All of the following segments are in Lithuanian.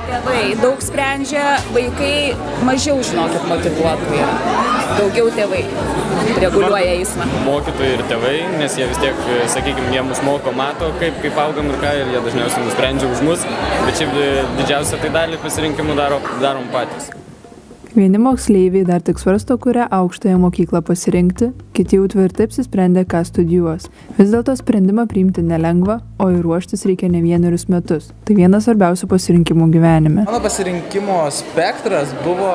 Tėvai daug sprendžia, vaikai mažiau, žinokit, motyvuotų yra. Daugiau tėvai reguliuoja eismą. Mokytojai ir tėvai, nes jie vis tiek, sakykime, jie mus moko, mato, kaip augam ir ką, ir jie dažniausiai nusprendžia už mus, bet šiaip didžiausią tai dalį pasirinkimų darom patys. Vieni moksleiviai dar tik svarsto, kurią aukštąją mokyklą pasirinkti, kiti jau tvirtai apsisprendė, ką studijuos. Vis dėlto sprendimą priimti nelengva, o ir ruoštis reikia ne vienerius metus. Tai vienas svarbiausių pasirinkimų gyvenime. Mano pasirinkimo spektras buvo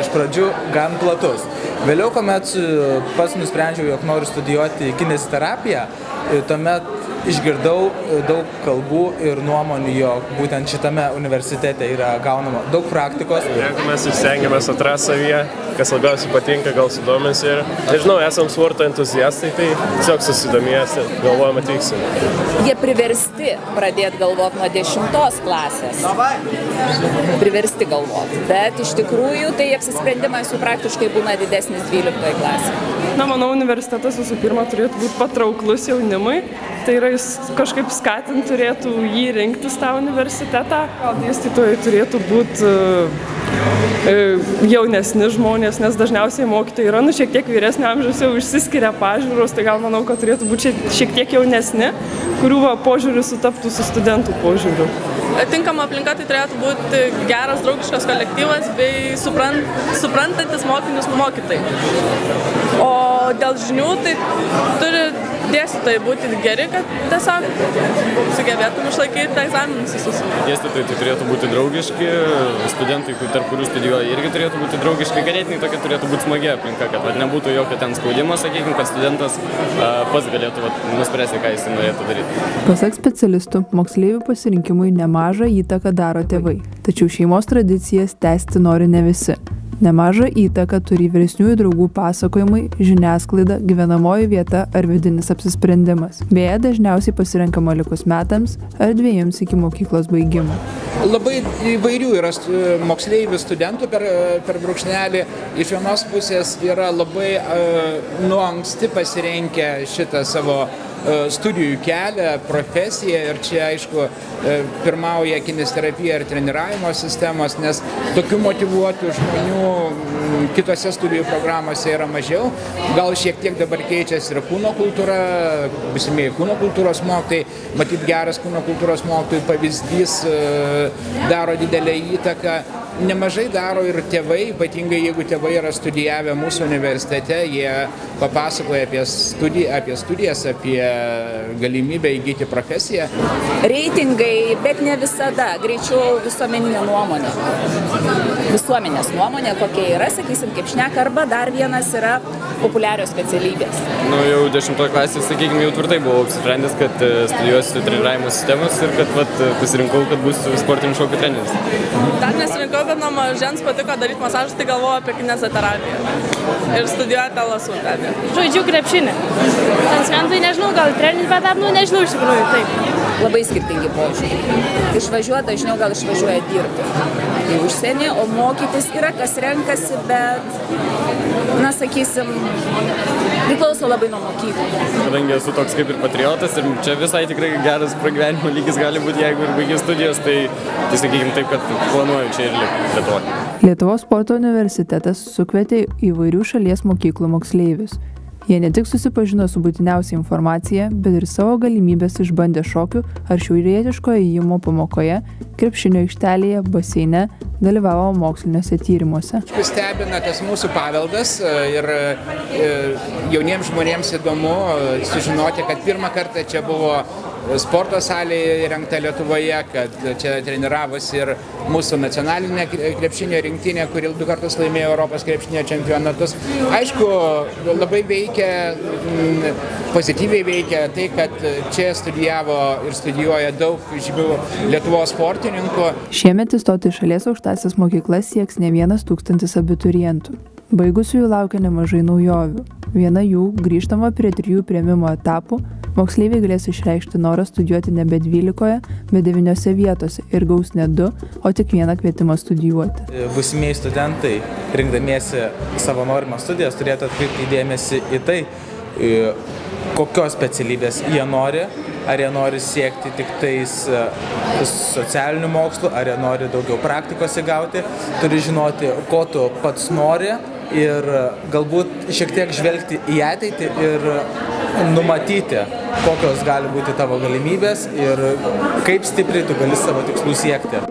iš pradžių gan platus. Vėliau, kuomet pats nusprendžiau, jog noriu studijuoti kineziterapiją, tuomet išgirdau daug kalbų ir nuomonių, jog būtent šitame universitete yra gaunama daug praktikos. Jeigu mes stengiamės atrasti savyje, kas labiausiai patinka, gal sudomins ir, nežinau, esam sporto entuziastai, tai tiesiog susidomėsi, galvojam atvyksim. Jie priversti pradėti galvoti nuo 10 klasės. Priversti galvoti, bet iš tikrųjų tai apsisprendimas jų praktiškai būna didesnis 12 klasė. Na, manau, universitetas visų pirma turėtų būti patrauklus jaunimui. Tai yra, jis kažkaip skatint turėtų jį rinktis tą universitetą. Gal dėstytojai turėtų būti jaunesni žmonės, nes dažniausiai mokytojai yra šiek tiek vyresnio amžiaus, jau išsiskiria pažiūros, tai gal manau, kad turėtų būti šiek tiek jaunesni, kurių požiūris sutaptų su studentų požiūriu. Tinkama aplinka tai turėtų būti geras, draugiškas kolektyvas bei suprantantis mokinius mokytojai. O dėl žinių tai turi dėstytojai būti geri, kad tiesiog sugebėtum išlaikyti egzaminus visus. Dėstytojai tai turėtų būti draugiški, studentai, tarp kurių studijuoja, irgi turėtų būti draugiški, ganėtinai tokia turėtų būti smagi aplinka, kad nebūtų jokio ten spaudimo, sakykime, kad studentas pats galėtų nuspręsti, ką jis norėtų daryti. Pasak specialistų, moksleivių pasirinkimui nemažą įtaką daro tėvai, tačiau šeimos tradicijas tęsti nori ne visi. Nemažą įtaką turi vyresniųjų draugų pasakojimai, žiniasklaida, gyvenamoji vieta ar vidinis apsisprendimas. Beje, dažniausiai pasirenkama likus metams ar 2 iki mokyklos baigimo. Labai įvairių yra moksleivių studentų per brūkšnelį. Iš vienos pusės yra labai nuo anksti pasirinkę šitą savo studijų kelią, profesiją ir čia, aišku, pirmauja kineziterapija ir treniravimo sistemos, nes tokių motyvuotų žmonių kitose studijų programose yra mažiau. Gal šiek tiek dabar keičiasi ir kūno kultūra, būsimieji kūno kultūros mokytojai, matyt geras kūno kultūros mokytojų pavyzdys daro didelę įtaką. Nemažai daro ir tėvai, ypatingai jeigu tėvai yra studijavę mūsų universitete, jie papasakoja apie studijas, apie galimybę įgyti profesiją. Reitingai, bet ne visada, greičiau visuomeninė nuomonė. Visuomenės nuomonė, kokia yra, sakysim, kaip šneka, arba dar vienas yra populiarios specialybės. Nu, jau 10 klasės, sakykime, jau tvirtai buvau apsisprendęs, kad studijuosiu treniravimo sistemas ir kad pasirinkau, kad būsiu sportinių šokių treneris. Dar nesirinkau, bet nuo mažens patiko daryti masažus, tai galvojau apie kineziterapiją. Ir studijuoti LSU. Žaidžiu krepšinį. Ten sventai, nežinau, gal treneris, bet dar, nežinau iš tikrųjų, taip. Labai skirtingi požiūriai. Išvažiuoja, dažniau gal išvažiuoja dirbti į užsienį, o mokytis yra, kas renkasi, bet, na, sakysim, priklauso labai nuo mokyklų. Kadangi esu toks kaip ir patriotas ir čia visai tikrai geras pragyvenimo lygis gali būti, jeigu ir baigė studijas, tai sakykime taip, kad planuoju čia ir likti Lietuvoje. Lietuvos sporto universitetas sukvietė įvairių šalies mokyklų moksleivius. Jie ne tik susipažino su būtiniausia informacija, bet ir savo galimybės išbandė šokių ar šiaurietiško ėjimo pamokoje, krepšinio aikštelėje, baseine, dalyvavo moksliniuose tyrimuose. Stebina tas mūsų paveldas ir jauniems žmonėms įdomu sužinoti, kad pirmą kartą čia buvo sporto salė įrengta Lietuvoje, kad čia treniravosi ir mūsų nacionalinė krepšinio rinktinė, kuri 2 kartus laimėjo Europos krepšinio čempionatus. Aišku, labai pozityviai veikia tai, kad čia studijavo ir studijuoja daug žymių Lietuvos sportininkų. Šiemet įstoti į šalies aukštąsias mokyklas sieks ne 1 000 abiturientų. Baigusiųjų laukia nemažai naujovių. Viena jų grįžtama prie 3 priėmimo etapų. Moksleiviai galės išreikšti norą studijuoti nebe 12, bet 9 vietose ir gaus ne 2, o tik 1 kvietimą studijuoti. Būsimieji studentai, rinkdamiesi savo norimą studijas, turėtų atkreipti dėmesį į tai, kokios specialybės jie nori ar jie nori siekti tik tais socialinių mokslų, ar jie nori daugiau praktikos įgauti. Turi žinoti, ko tu pats nori ir galbūt šiek tiek žvelgti į ateitį ir numatyti, kokios gali būti tavo galimybės ir kaip stipriai tu gali savo tikslų siekti.